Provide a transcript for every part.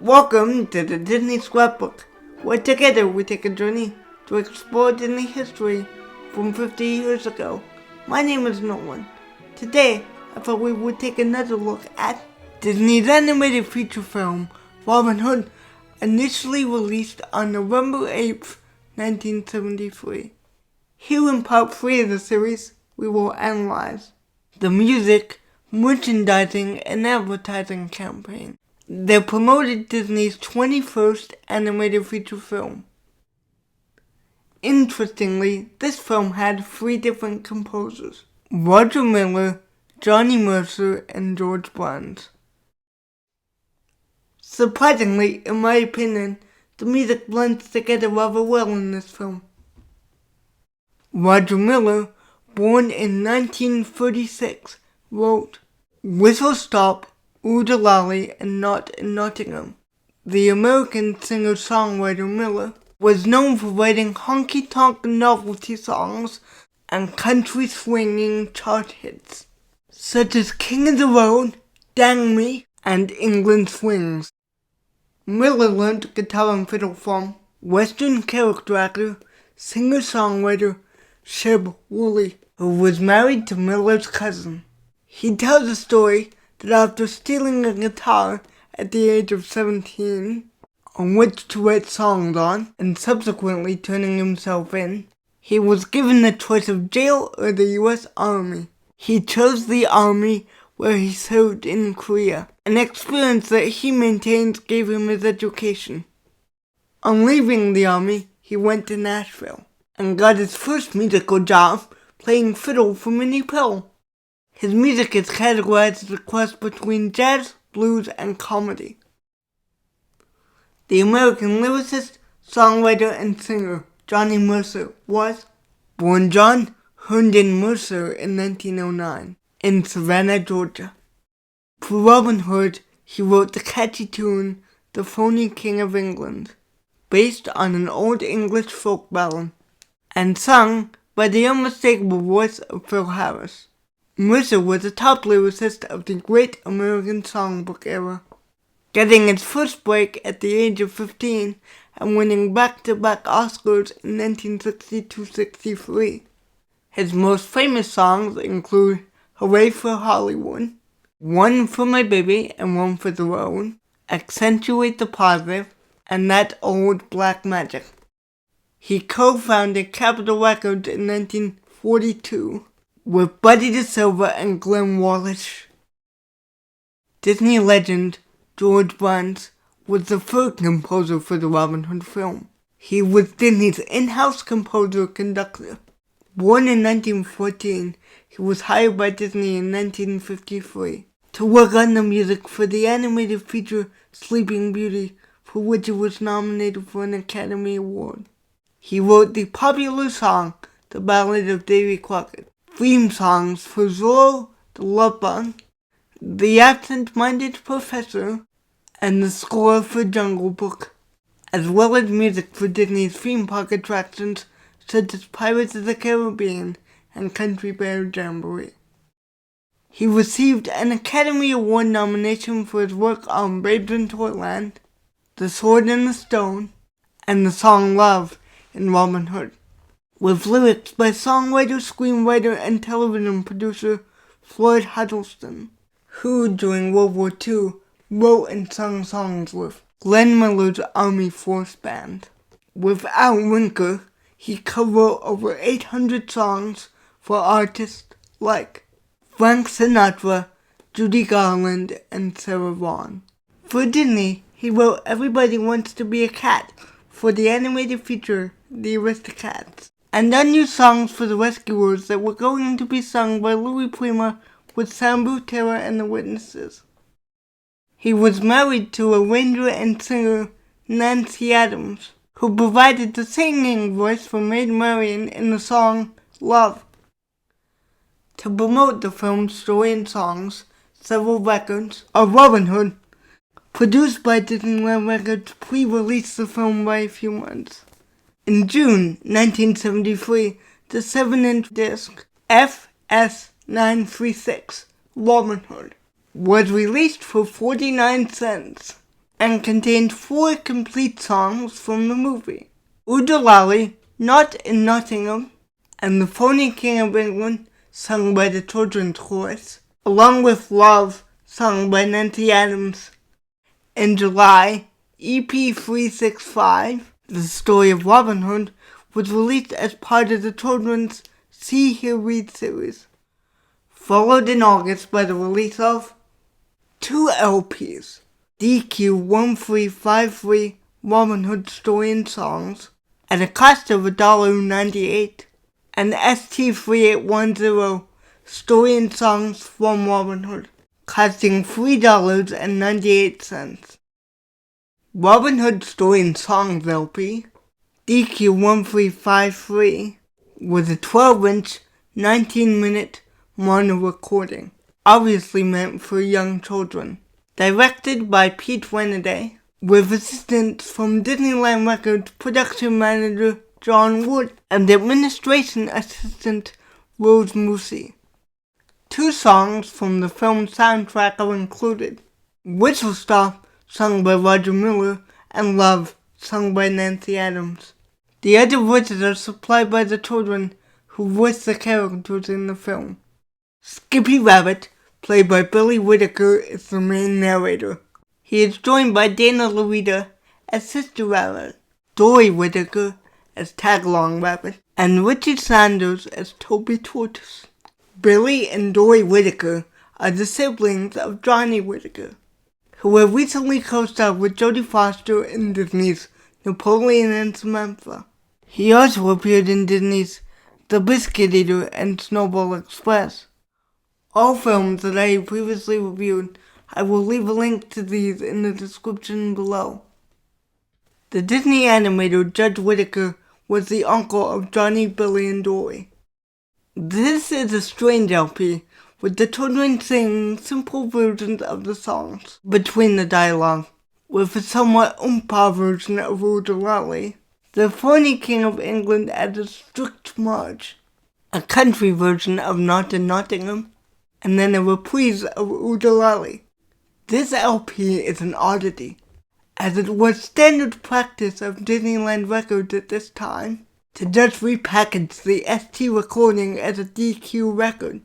Welcome to the Disney Scrapbook, where together we take a journey to explore Disney history from 50 years ago. My name is Nolan. Today, I thought we would take another look at Disney's animated feature film, Robin Hood, initially released on November 8th, 1973. Here in part 3 of the series, we will analyze the music, merchandising, and advertising campaign that promoted Disney's 21st animated feature film. Interestingly, this film had 3 different composers: Roger Miller, Johnny Mercer, and George Bruns. Surprisingly, in my opinion, the music blends together rather well in this film. Roger Miller, born in 1936, wrote Whistle Stop, Oo-De-Lally, and Not in Nottingham. The American singer-songwriter Miller was known for writing honky-tonk novelty songs and country swinging chart hits, such as King of the Road, Dang Me, and England Swings. Miller learned guitar and fiddle from Western character actor, singer-songwriter Sheb Wooley, who was married to Miller's cousin. He tells a story that after stealing a guitar at the age of 17, on which to write songs on, and subsequently turning himself in, he was given the choice of jail or the U.S. Army. He chose the Army, where he served in Korea, an experience that he maintains gave him his education. On leaving the Army, he went to Nashville, and got his first musical job playing fiddle for Minnie Pearl. His music is categorized as a cross between jazz, blues, and comedy. The American lyricist, songwriter, and singer Johnny Mercer was born John Herndon Mercer in 1909 in Savannah, Georgia. For Robin Hood, he wrote the catchy tune The Phony King of England, based on an Old English folk ballad, and sung by the unmistakable voice of Phil Harris. Mercer was a top lyricist of the Great American Songbook era, getting his first break at the age of 15 and winning back-to-back Oscars in 1962-63. His most famous songs include Hooray for Hollywood, One for My Baby and One for the Road, Accentuate the Positive, and That Old Black Magic. He co-founded Capitol Records in 1942 with Buddy DeSilva and Glenn Wallace. Disney legend George Bruns was the first composer for the Robin Hood film. He was Disney's in-house composer-conductor. Born in 1914, he was hired by Disney in 1953 to work on the music for the animated feature Sleeping Beauty, for which it was nominated for an Academy Award. He wrote the popular song, The Ballad of Davy Crockett, theme songs for Zorro, the Love Bug, The Absent-Minded Professor, and the score for Jungle Book, as well as music for Disney's theme park attractions such as Pirates of the Caribbean and Country Bear Jamboree. He received an Academy Award nomination for his work on Babes in Toyland, The Sword and the Stone, and the song Love in Robin Hood, with lyrics by songwriter, screenwriter, and television producer Floyd Huddleston, who during World War II wrote and sung songs with Glenn Miller's Army Force Band. Without Winker, he co-wrote over 800 songs for artists like Frank Sinatra, Judy Garland, and Sarah Vaughan. For Disney, he wrote Everybody Wants to Be a Cat for the animated feature The Aristocats, and unused songs for the Rescuers that were going to be sung by Louis Prima with Sambu Terra and the Witnesses. He was married to arranger and singer Nancy Adams, who provided the singing voice for Maid Marian in the song Love. To promote the film's story and songs, several records of Robin Hood, produced by Disneyland Records, pre-released the film by a few months. In June 1973, the 7-inch disc FS936, Robin Hood, was released for 49 cents. and contained 4 complete songs from the movie. Oo-De-Lally, Not in Nottingham, and The Phony King of England, sung by the children's chorus, along with Love, sung by Nancy Adams. In July, EP 365, The Story of Robin Hood, was released as part of the children's See Hear Read series, followed in August by the release of 2 LPs, DQ 1353 Robin Hood Story and Songs, at a cost of $1.98, and ST 3810 Story and Songs from Robin Hood, costing $3.98. Robin Hood Story and Songs LP, DQ 1353, was a 12-inch, 19-minute mono recording, obviously meant for young children. Directed by Pete Wenaday, with assistance from Disneyland Records production manager John Wood and administration assistant Rose Moosey. 2 songs from the film soundtrack are included: Whistle Stop, sung by Roger Miller, and Love, sung by Nancy Adams. The other voices are supplied by the children who voiced the characters in the film. Skippy Rabbit, played by Billy Whitaker, is the main narrator. He is joined by Dana Louita as Sister Rabbit, Dory Whitaker as Tagalong Rabbit, and Richie Sanders as Toby Tortoise. Billy and Dory Whitaker are the siblings of Johnny Whitaker, who have recently co-starred with Jodie Foster in Disney's Napoleon and Samantha. He also appeared in Disney's The Biscuit Eater and Snowball Express. All films that I previously reviewed, I will leave a link to these in the description below. The Disney animator Judge Whitaker was the uncle of Johnny, Billy, and Dory. This is a strange LP, with the children singing simple versions of the songs between the dialogue, with a somewhat oompa version of Oo-De-Lally, The Phony King of England as a strict march, a country version of Not in Nottingham, and then a reprise of Oo-De-Lally. This LP is an oddity, as it was standard practice of Disneyland Records at this time to just repackage the ST recording as a DQ record.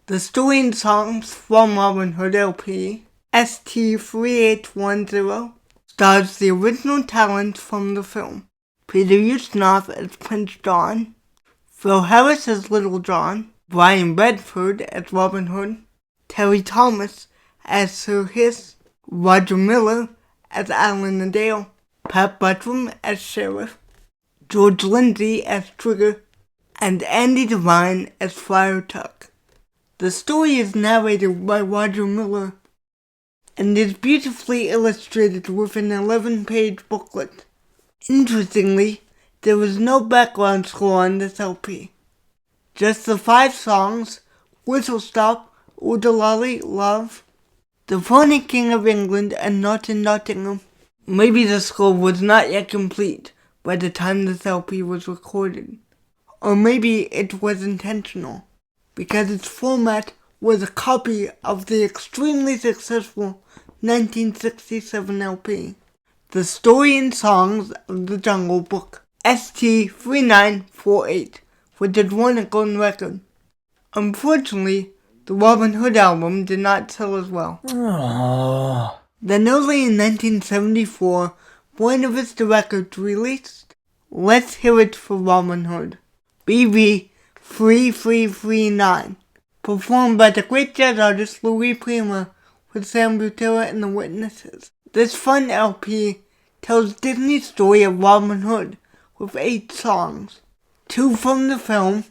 The Story and Songs from Robin Hood LP, ST 3810, stars the original talent from the film: Peter Ustinov as Prince John, Phil Harris as Little John, Brian Bedford as Robin Hood, Terry Thomas as Sir Hiss, Roger Miller as Alan the Dale, Pat Buttram as Sheriff, George Lindsay as Trigger, and Andy Devine as Friar Tuck. The story is narrated by Roger Miller and is beautifully illustrated with an 11-page booklet. Interestingly, there is no background score on this LP. Just the 5 songs: Whistle Stop, Oo-De-Lally, Love, The Phony King of England, and Not in Nottingham. Maybe the score was not yet complete by the time this LP was recorded. Or maybe it was intentional, because its format was a copy of the extremely successful 1967 LP, The Story and Songs of the Jungle Book, ST 3948, which had won a golden record. Unfortunately, the Robin Hood album did not sell as well. Aww. Then early in 1974, Buena Vista Records released Let's Hear It for Robin Hood, BB 3339, performed by the great jazz artist Louis Prima with Sam Butera and the Witnesses. This fun LP tells Disney's story of Robin Hood with 8 songs, 2 from the film,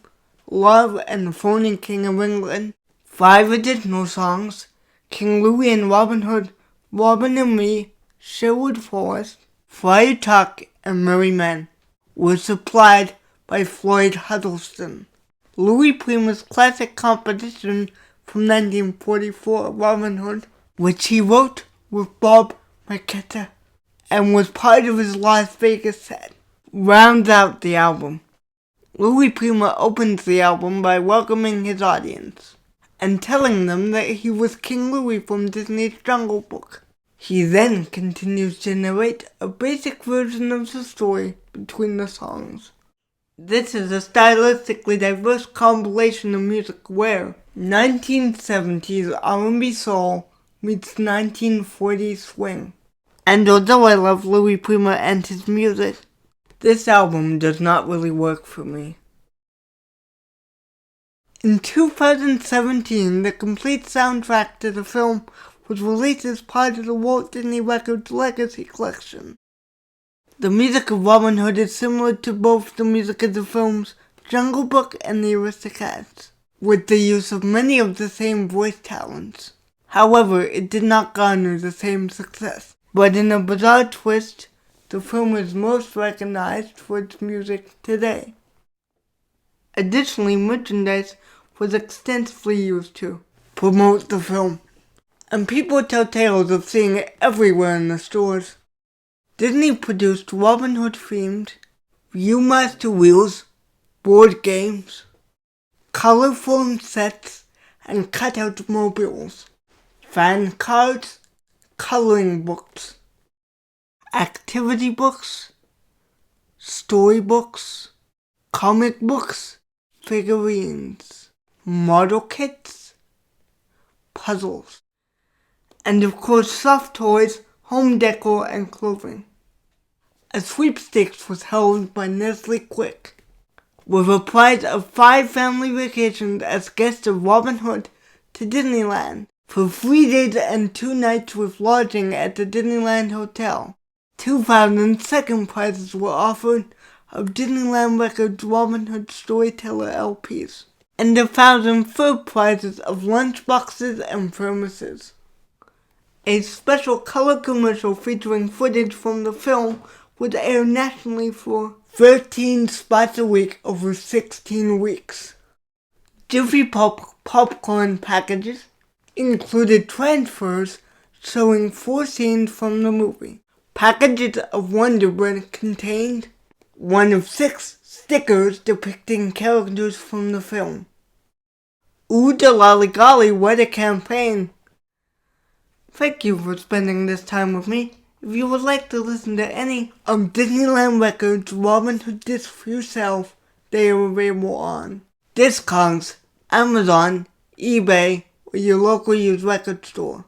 Love and The Phony King of England, 5 additional songs, King Louis and Robin Hood, Robin and Me, Sherwood Forest, Friar Tuck, and Merry Men, were supplied by Floyd Huddleston. Louis Prima's classic composition from 1944, Robin Hood, which he wrote with Bob Marquetta and was part of his Las Vegas set, rounds out the album. Louis Prima opens the album by welcoming his audience and telling them that he was King Louis from Disney's Jungle Book. He then continues to narrate a basic version of the story between the songs. This is a stylistically diverse compilation of music where 1970s R&B soul meets 1940s swing. And although I love Louis Prima and his music, this album does not really work for me. In 2017, the complete soundtrack to the film was released as part of the Walt Disney Records Legacy Collection. The music of Robin Hood is similar to both the music of the films Jungle Book and The Aristocats, with the use of many of the same voice talents. However, it did not garner the same success, but in a bizarre twist, the film is most recognized for its music today. Additionally, merchandise was extensively used to promote the film, and people tell tales of seeing it everywhere in the stores. Disney produced Robin Hood-themed Viewmaster wheels, board games, colorform sets, and cutout mobiles, fan cards, coloring books, activity books, storybooks, comic books, figurines, model kits, puzzles, and of course soft toys, home decor, and clothing. A sweepstakes was held by Nestle Quick, with a prize of 5 family vacations as guests of Robin Hood to Disneyland for 3 days and 2 nights with lodging at the Disneyland Hotel. 2,000 second prizes were offered of Disneyland Records Robin Hood Storyteller LPs, and 1,000 third prizes of lunchboxes and thermoses. A special color commercial featuring footage from the film would air nationally for 13 spots a week over 16 weeks. Jiffy Pop popcorn packages included transfers showing 4 scenes from the movie. Packages of Wonder Bread contained one of 6 stickers depicting characters from the film. Oo-De-Lally Golly, what a campaign! Thank you for spending this time with me. If you would like to listen to any of Disneyland Records Robin Hood discs for yourself, they are available on Discogs, Amazon, eBay, or your local used record store.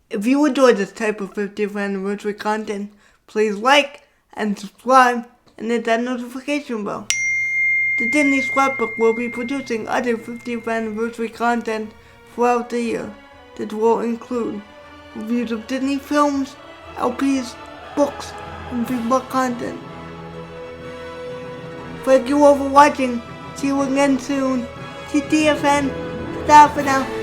If you enjoy this type of 50th anniversary content, please like and subscribe and hit that notification bell. The Disney Scrapbook will be producing other 50th anniversary content throughout the year that will include reviews of Disney films, LPs, books, and free book content. Thank you all for watching. See you again soon. TTFN. Ta-ta for now.